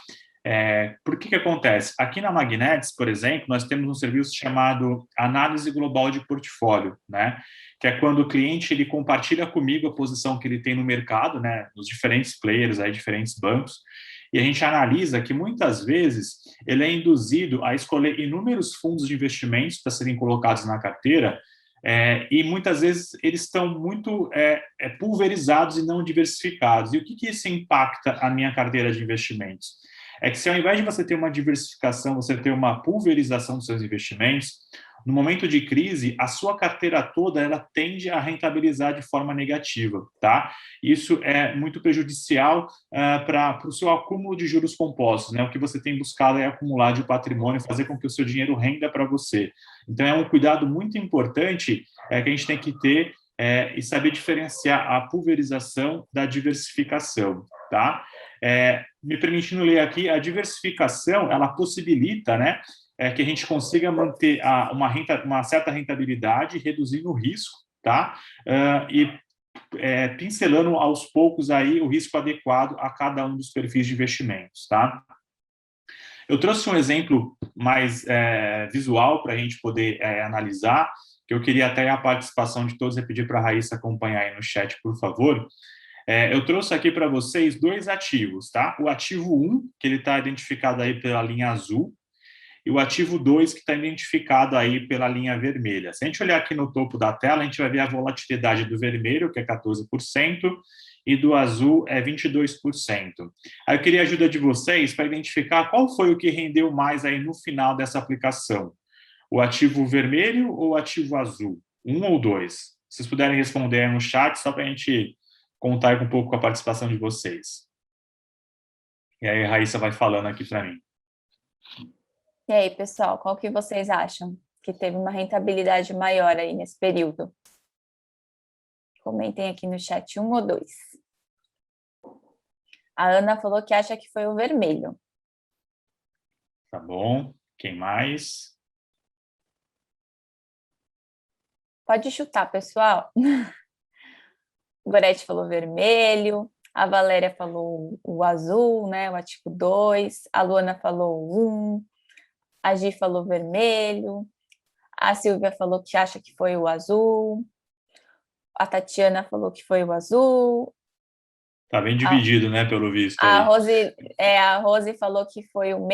Por que acontece? Aqui na Magnetics, por exemplo, nós temos um serviço chamado Análise Global de Portfólio, né? Que é quando o cliente ele compartilha comigo a posição que ele tem no mercado, né? Nos diferentes players, aí, diferentes bancos, e a gente analisa que muitas vezes ele é induzido a escolher inúmeros fundos de investimentos para serem colocados na carteira, E muitas vezes eles estão muito pulverizados e não diversificados. E o que isso impacta a minha carteira de investimentos? É que se ao invés de você ter uma diversificação, você ter uma pulverização dos seus investimentos, no momento de crise, a sua carteira toda ela tende a rentabilizar de forma negativa, tá? Isso é muito prejudicial para o seu acúmulo de juros compostos, né? O que você tem buscado é acumular de patrimônio, fazer com que o seu dinheiro renda para você. Então, é um cuidado muito importante que a gente tem que ter e saber diferenciar a pulverização da diversificação, tá? Me permitindo ler aqui, a diversificação, ela possibilita, né, que a gente consiga manter uma certa rentabilidade, reduzindo o risco, tá? Pincelando aos poucos aí o risco adequado a cada um dos perfis de investimentos, tá? Eu trouxe um exemplo mais visual para a gente poder analisar, que eu queria até a participação de todos e pedir para a Raíssa acompanhar aí no chat, por favor. Eu trouxe aqui para vocês 2 ativos, tá? O ativo 1, que ele está identificado aí pela linha azul, e o ativo 2, que está identificado aí pela linha vermelha. Se a gente olhar aqui no topo da tela, a gente vai ver a volatilidade do vermelho, que é 14%, e do azul é 22%. Aí eu queria a ajuda de vocês para identificar qual foi o que rendeu mais aí no final dessa aplicação. O ativo vermelho ou o ativo azul? 1 ou 2? Se vocês puderem responder aí no chat, só para a gente contar um pouco com a participação de vocês. E aí a Raíssa vai falando aqui para mim. E aí, pessoal, qual que vocês acham que teve uma rentabilidade maior aí nesse período? Comentem aqui no chat 1 ou 2. A Ana falou que acha que foi o vermelho. Tá bom. Quem mais? Pode chutar, pessoal. Gorete falou vermelho. A Valéria falou o azul, né? O ativo 2. A Luana falou 1. A Gi falou vermelho. A Silvia falou que acha que foi o azul. A Tatiana falou que foi o azul. Tá bem dividido, né, pelo visto. A Rose falou que foi o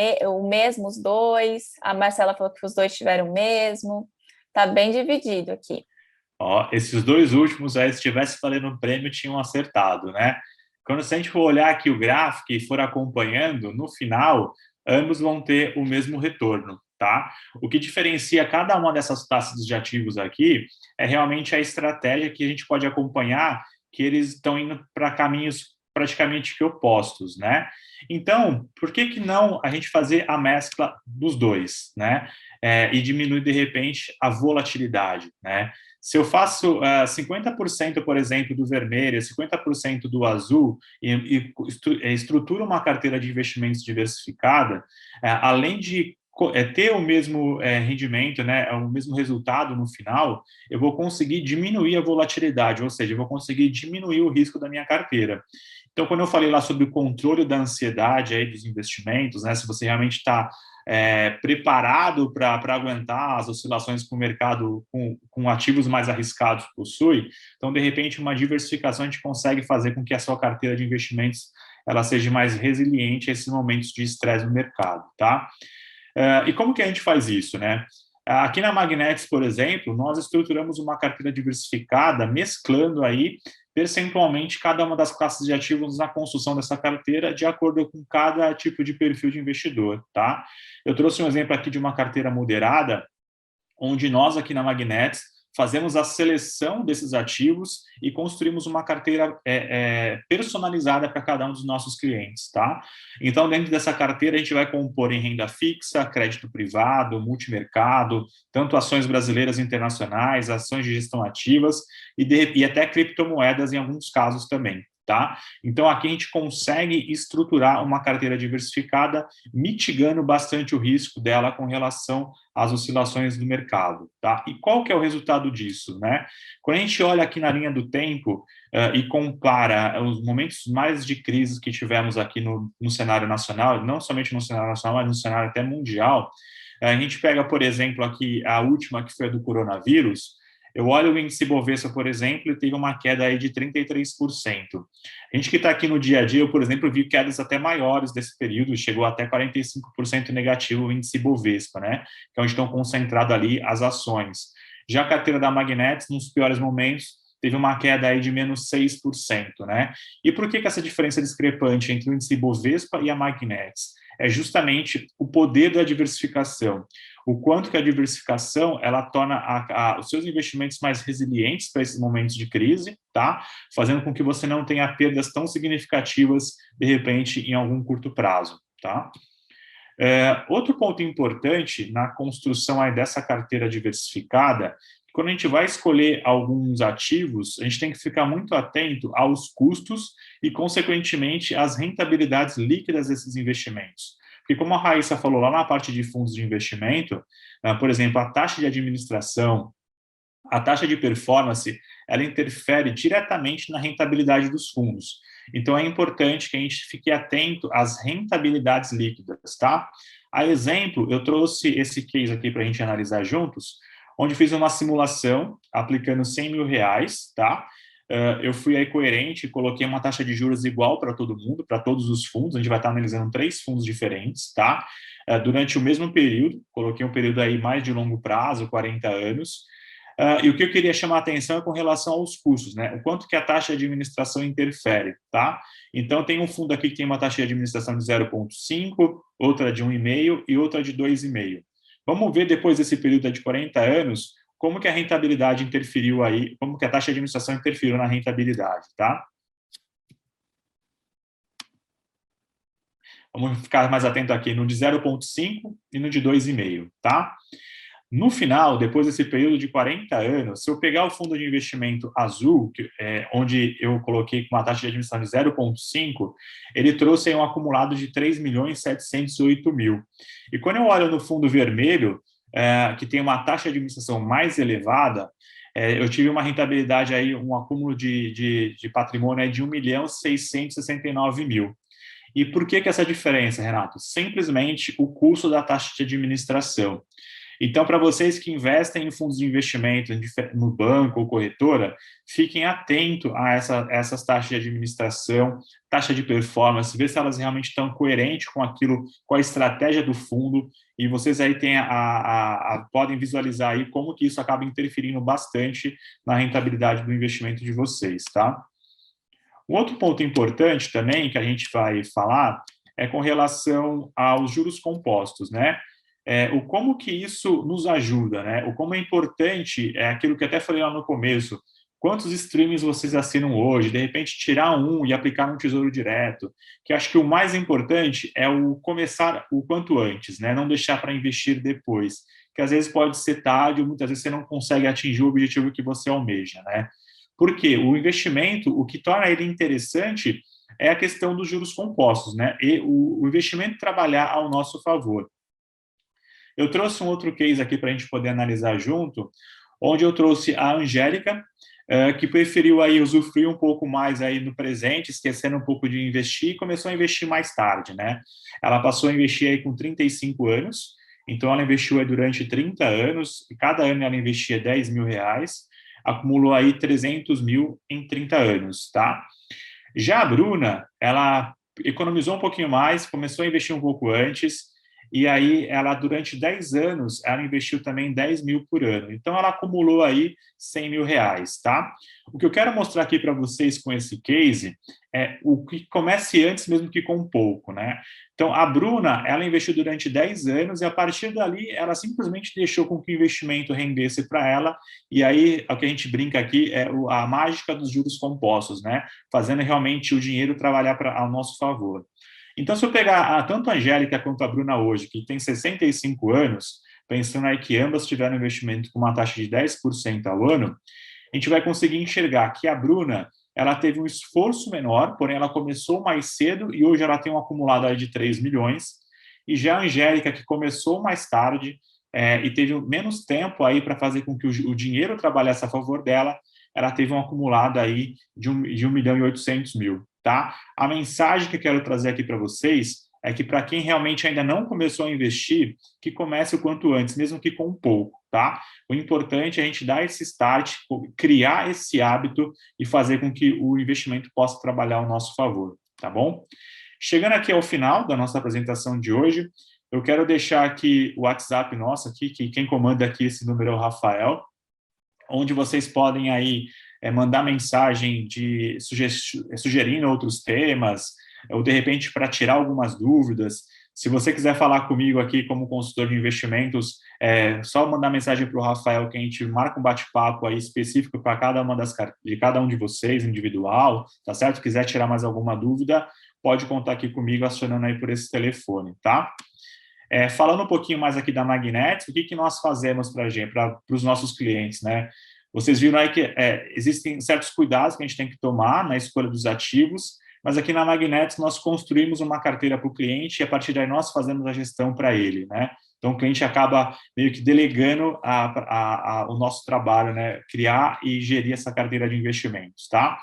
mesmo, os 2. A Marcela falou que os 2 tiveram o mesmo. Tá bem dividido aqui. Ó, esses 2 últimos aí, se tivesse valendo um prêmio, tinham acertado, né? Quando a gente for olhar aqui o gráfico e for acompanhando, no final, ambos vão ter o mesmo retorno, tá? O que diferencia cada uma dessas classes de ativos aqui é realmente a estratégia que a gente pode acompanhar, que eles estão indo para caminhos praticamente que opostos, né? Então, por que não a gente fazer a mescla dos 2, né? E diminuir, de repente, a volatilidade, né? Se eu faço 50%, por exemplo, do vermelho, 50% do azul e estruturo uma carteira de investimentos diversificada, além de ter o mesmo rendimento, né, o mesmo resultado no final, eu vou conseguir diminuir a volatilidade, ou seja, eu vou conseguir diminuir o risco da minha carteira. Então, quando eu falei lá sobre o controle da ansiedade aí dos investimentos, né, se você realmente está preparado para aguentar as oscilações que o mercado com ativos mais arriscados possui, então, de repente, uma diversificação a gente consegue fazer com que a sua carteira de investimentos ela seja mais resiliente a esses momentos de estresse no mercado, tá? E como que a gente faz isso, né? Aqui na Magnetis, por exemplo, nós estruturamos uma carteira diversificada, mesclando aí percentualmente cada uma das classes de ativos na construção dessa carteira, de acordo com cada tipo de perfil de investidor, tá? Eu trouxe um exemplo aqui de uma carteira moderada, onde nós aqui na Magnetis fazemos a seleção desses ativos e construímos uma carteira personalizada para cada um dos nossos clientes, tá? Então, dentro dessa carteira, a gente vai compor em renda fixa, crédito privado, multimercado, tanto ações brasileiras e internacionais, ações de gestão ativas e até criptomoedas em alguns casos também, tá? Então, aqui a gente consegue estruturar uma carteira diversificada, mitigando bastante o risco dela com relação às oscilações do mercado, tá? E qual que é o resultado disso, né? Quando a gente olha aqui na linha do tempo e compara os momentos mais de crise que tivemos aqui no cenário nacional, não somente no cenário nacional, mas no cenário até mundial, a gente pega, por exemplo, aqui a última, que foi a do coronavírus. Eu olho o índice Bovespa, por exemplo, e teve uma queda aí de 33%. A gente que está aqui no dia a dia, eu, por exemplo, vi quedas até maiores desse período, chegou até 45% negativo o índice Bovespa, né? Que é onde estão concentradas ali as ações. Já a carteira da Magnetis, nos piores momentos, teve uma queda aí de menos 6%, né? E por que essa diferença discrepante entre o índice Bovespa e a Magnetis? É justamente o poder da diversificação. O quanto que a diversificação, ela torna os seus investimentos mais resilientes para esses momentos de crise, tá? Fazendo com que você não tenha perdas tão significativas, de repente, em algum curto prazo, tá? Outro ponto importante na construção aí dessa carteira diversificada, quando a gente vai escolher alguns ativos, a gente tem que ficar muito atento aos custos e, consequentemente, às rentabilidades líquidas desses investimentos. Porque, como a Raíssa falou lá na parte de fundos de investimento, por exemplo, a taxa de administração, a taxa de performance, ela interfere diretamente na rentabilidade dos fundos. Então, é importante que a gente fique atento às rentabilidades líquidas, tá? A exemplo, eu trouxe esse case aqui para a gente analisar juntos, onde fiz uma simulação aplicando R$100 mil, tá? Eu fui aí coerente, coloquei uma taxa de juros igual para todo mundo, para todos os fundos, a gente vai estar analisando 3 fundos diferentes, tá? Durante o mesmo período, coloquei um período aí mais de longo prazo, 40 anos, e o que eu queria chamar a atenção é com relação aos custos, né? O quanto que a taxa de administração interfere, tá? Então, tem um fundo aqui que tem uma taxa de administração de 0,5, outra de 1,5 e outra de 2,5. Vamos ver depois desse período de 40 anos, como que a rentabilidade interferiu aí, como que a taxa de administração interferiu na rentabilidade, tá? Vamos ficar mais atento aqui no de 0,5 e no de 2,5, tá? No final, depois desse período de 40 anos, se eu pegar o fundo de investimento azul, onde eu coloquei com uma taxa de administração de 0,5, ele trouxe aí um acumulado de 3.708.000. E quando eu olho no fundo vermelho, que tem uma taxa de administração mais elevada, eu tive uma rentabilidade aí, um acúmulo de patrimônio aí de 1.669.000. E por que essa diferença, Renato? Simplesmente o custo da taxa de administração. Então, para vocês que investem em fundos de investimento no banco ou corretora, fiquem atentos a essas taxas de administração, taxa de performance, ver se elas realmente estão coerentes com aquilo, com a estratégia do fundo, e vocês aí podem visualizar aí como que isso acaba interferindo bastante na rentabilidade do investimento de vocês, tá? Um outro ponto importante também que a gente vai falar é com relação aos juros compostos, né? Como que isso nos ajuda, né? O como é importante, aquilo que até falei lá no começo, quantos streamings vocês assinam hoje, de repente tirar um e aplicar no Tesouro Direto, que acho que o mais importante é o começar o quanto antes, né? Não deixar para investir depois, que às vezes pode ser tarde, ou muitas vezes você não consegue atingir o objetivo que você almeja, né? Porque o investimento, o que torna ele interessante é a questão dos juros compostos, né? E o investimento trabalhar ao nosso favor. Eu trouxe um outro case aqui para a gente poder analisar junto, onde eu trouxe a Angélica, que preferiu aí usufruir um pouco mais aí no presente, esquecendo um pouco de investir, e começou a investir mais tarde, né? Ela passou a investir aí com 35 anos, então ela investiu aí durante 30 anos, e cada ano ela investia R$10 mil, acumulou aí 300 mil em 30 anos, tá? Já a Bruna, ela economizou um pouquinho mais, começou a investir um pouco antes, e aí ela, durante 10 anos, ela investiu também 10 mil por ano. Então, ela acumulou aí 100 mil reais, tá? O que eu quero mostrar aqui para vocês com esse case é o que comece antes mesmo que com pouco, né? Então, a Bruna, ela investiu durante 10 anos e, a partir dali, ela simplesmente deixou com que o investimento rendesse para ela, e aí, o que a gente brinca aqui é a mágica dos juros compostos, né? Fazendo realmente o dinheiro trabalhar ao nosso favor. Então, se eu pegar tanto a Angélica quanto a Bruna hoje, que tem 65 anos, pensando aí que ambas tiveram investimento com uma taxa de 10% ao ano, a gente vai conseguir enxergar que a Bruna, ela teve um esforço menor, porém ela começou mais cedo e hoje ela tem um acumulado aí de 3 milhões, e já a Angélica, que começou mais tarde e teve menos tempo aí para fazer com que o dinheiro trabalhasse a favor dela, ela teve um acumulado aí de 1.800.000. Tá? A mensagem que eu quero trazer aqui para vocês é que, para quem realmente ainda não começou a investir, que comece o quanto antes, mesmo que com pouco, tá? O importante é a gente dar esse start, criar esse hábito e fazer com que o investimento possa trabalhar ao nosso favor, tá bom? Chegando aqui ao final da nossa apresentação de hoje, eu quero deixar aqui o WhatsApp nosso aqui, que quem comanda aqui esse número é o Rafael. onde vocês podem aí mandar mensagem sugerindo outros temas, ou de repente para tirar algumas dúvidas. Se você quiser falar comigo aqui como consultor de investimentos, é só mandar mensagem para o Rafael que a gente marca um bate-papo aí específico para cada uma de cada um de vocês, individual, tá certo? Se quiser tirar mais alguma dúvida, pode contar aqui comigo acionando aí por esse telefone, tá? Falando um pouquinho mais aqui da Magnetics, o que nós fazemos para os nossos clientes, né? Vocês viram aí que existem certos cuidados que a gente tem que tomar na escolha dos ativos, mas aqui na Magnetics nós construímos uma carteira para o cliente e a partir daí nós fazemos a gestão para ele, né? Então o cliente acaba meio que delegando o nosso trabalho, né? Criar e gerir essa carteira de investimentos, tá?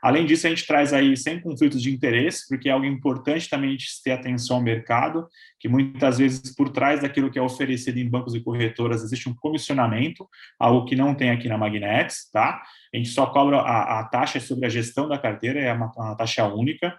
Além disso, a gente traz aí sem conflitos de interesse, porque é algo importante também a gente ter atenção ao mercado, que muitas vezes por trás daquilo que é oferecido em bancos e corretoras existe um comissionamento, algo que não tem aqui na Magnetics, tá? A gente só cobra a taxa sobre a gestão da carteira, é uma taxa única.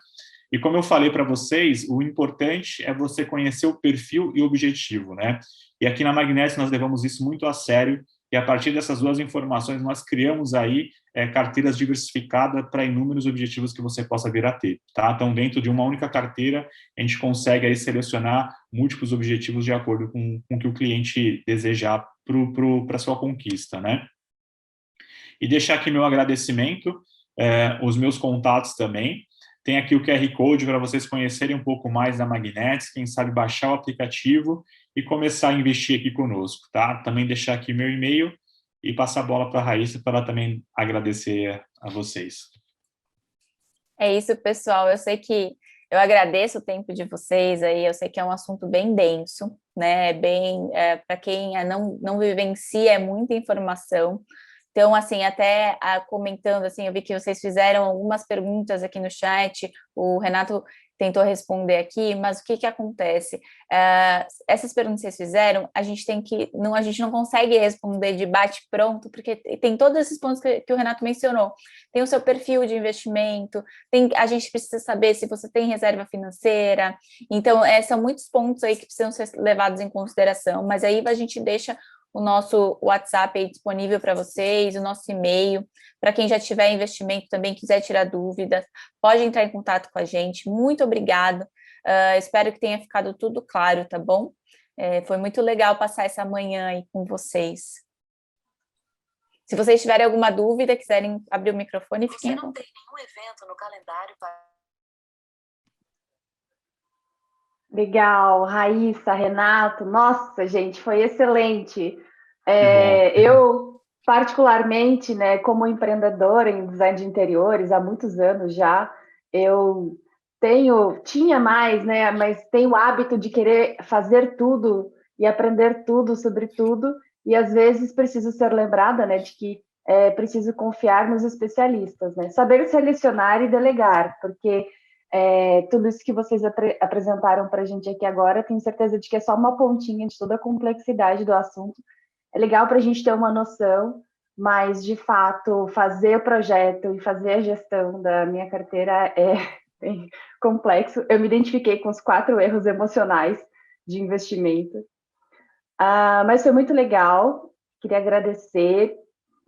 E como eu falei para vocês, o importante é você conhecer o perfil e o objetivo, né? E aqui na Magnetics nós levamos isso muito a sério, e a partir dessas duas informações nós criamos aí carteiras diversificadas para inúmeros objetivos que você possa vir a ter, tá? Então, dentro de uma única carteira, a gente consegue aí selecionar múltiplos objetivos de acordo com o que o cliente desejar para sua conquista, né? E deixar aqui meu agradecimento, os meus contatos também. Tem aqui o QR Code para vocês conhecerem um pouco mais da Magnetics, quem sabe baixar o aplicativo e começar a investir aqui conosco, tá? Também deixar aqui meu e-mail e passar a bola para a Raíssa para ela também agradecer a vocês. É isso, pessoal. Eu agradeço o tempo de vocês aí. Eu sei que é um assunto bem denso, né? Para quem não vivencia, é muita informação. Então, assim, até comentando, assim, eu vi que vocês fizeram algumas perguntas aqui no chat, o Renato tentou responder aqui, mas o que acontece? Essas perguntas que vocês fizeram, a gente não consegue responder de bate-pronto, porque tem todos esses pontos que o Renato mencionou. Tem o seu perfil de investimento, a gente precisa saber se você tem reserva financeira, então, são muitos pontos aí que precisam ser levados em consideração, mas aí a gente deixa o nosso WhatsApp aí disponível para vocês, o nosso e-mail, para quem já tiver investimento também, quiser tirar dúvidas, pode entrar em contato com a gente. Muito obrigado, espero que tenha ficado tudo claro, tá bom? Foi muito legal passar essa manhã aí com vocês. Se vocês tiverem alguma dúvida, quiserem abrir o microfone, fiquem. Você não tem nenhum evento no calendário para... Legal, Raíssa, Renato, nossa, gente, foi excelente. Eu, particularmente, né, como empreendedora em design de interiores há muitos anos já, eu tinha mais, né, mas tenho o hábito de querer fazer tudo e aprender tudo sobre tudo, e às vezes preciso ser lembrada, né, de que preciso confiar nos especialistas, né, saber selecionar e delegar, porque tudo isso que vocês apresentaram para a gente aqui agora, tenho certeza de que é só uma pontinha de toda a complexidade do assunto. É legal para a gente ter uma noção, mas, de fato, fazer o projeto e fazer a gestão da minha carteira é bem complexo. Eu me identifiquei com os 4 erros emocionais de investimento. Mas foi muito legal, queria agradecer.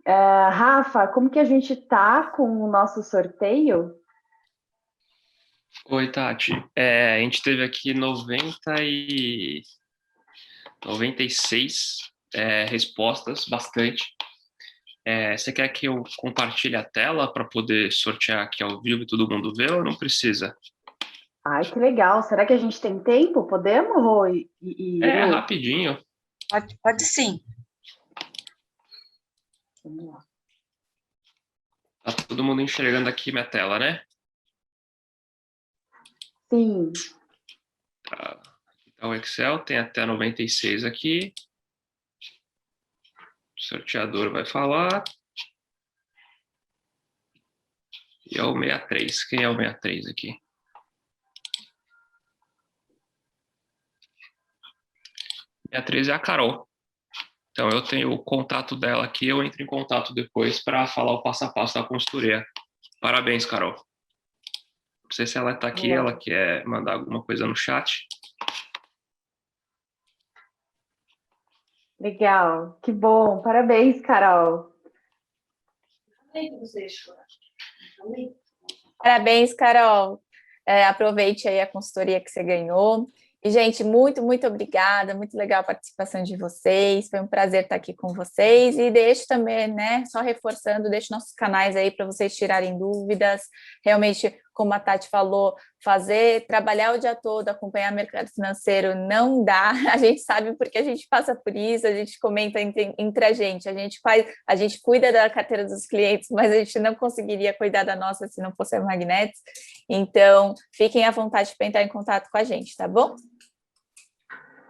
Rafa, como que a gente está com o nosso sorteio? Oi, Tati. A gente teve aqui 96 respostas, bastante. Você quer que eu compartilhe a tela para poder sortear aqui ao vivo e todo mundo ver ou não precisa? Ai, que legal. Será que a gente tem tempo? Podemos, Rô? Rapidinho. Pode sim. Vamos lá. Tá todo mundo enxergando aqui minha tela, né? Sim. Tá. Aqui tá o Excel, tem até 96 aqui. O sorteador vai falar. E é o 63. Quem é o 63 aqui? A 63 é a Carol. Então, eu tenho o contato dela aqui, eu entro em contato depois para falar o passo a passo da consultoria. Parabéns, Carol. Não sei se ela está aqui, ela quer mandar alguma coisa no chat. Legal, que bom. Parabéns, Carol. Parabéns, Carol. Aproveite aí a consultoria que você ganhou. E, gente, muito, muito obrigada. Muito legal a participação de vocês. Foi um prazer estar aqui com vocês. E deixe também, né, só reforçando, deixe nossos canais aí para vocês tirarem dúvidas. Realmente, como a Tati falou, trabalhar o dia todo, acompanhar o mercado financeiro não dá. A gente sabe porque a gente passa por isso, a gente comenta entre a gente. A gente cuida da carteira dos clientes, mas a gente não conseguiria cuidar da nossa se não fosse a Magnetis. Então, fiquem à vontade para entrar em contato com a gente, tá bom?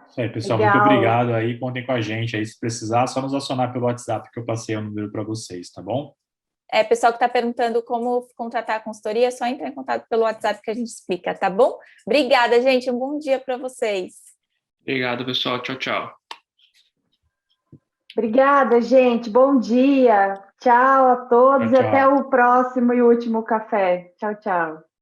Isso aí, pessoal. Legal. Muito obrigado aí. Contem com a gente aí. Se precisar, é só nos acionar pelo WhatsApp que eu passei o número para vocês, tá bom? Pessoal que está perguntando como contratar a consultoria, é só entrar em contato pelo WhatsApp que a gente explica, tá bom? Obrigada, gente. Um bom dia para vocês. Obrigado, pessoal. Tchau, tchau. Obrigada, gente. Bom dia. Tchau a todos Tchau, e até o próximo e último café. Tchau, tchau.